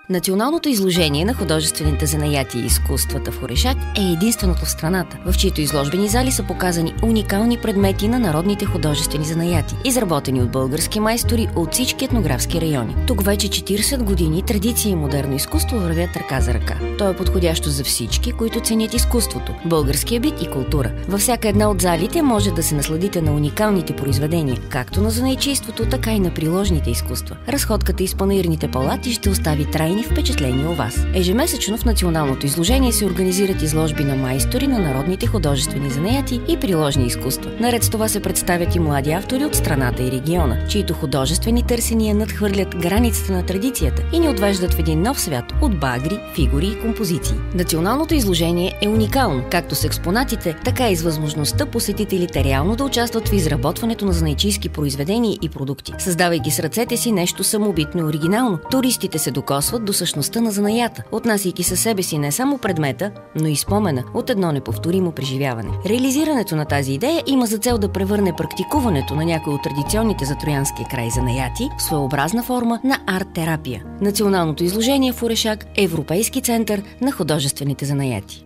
Националното изложение на художествените занаяти и изкуствата в Орешак е единственото в страната, в чието изложбени зали са показани уникални предмети на народните художествени занаяти, изработени от български майстори от всички етнографски райони. Тук вече 40 години традиция и модерно изкуство вървят ръка за ръка. То е подходящо за всички, които ценят изкуството, българския бит и култура. Във всяка една от залите може да се насладите на уникалните произведения, както на занаятчийството, така и на приложните изкуства. Разходката из панаирните палати ще остави трайни впечатления у вас. Ежемесечно в националното изложение се организират изложби на майстори на народните художествени занаяти и приложни изкуства. Наред с това се представят и млади автори от страната и региона, чието художествени търсения надхвърлят границата на традицията и ни отвеждат в един нов свят от багри, фигури и композиции. Националното изложение е уникално, както с експонатите, така и с възможността посетителите реално да участват в изработването на занаятчийски произведения и продукти. Създавайки с ръцете си нещо самобитно и оригинално, туристите се докосват до същността на занаята, отнасяйки със себе си не само предмета, но и спомена от едно неповторимо преживяване. Реализирането на тази идея има за цел да превърне практикуването на някои от традиционните за Троянския край занаяти в своеобразна форма на арт-терапия. Националното изложение в Орешак е Европейски център на художествените занаяти.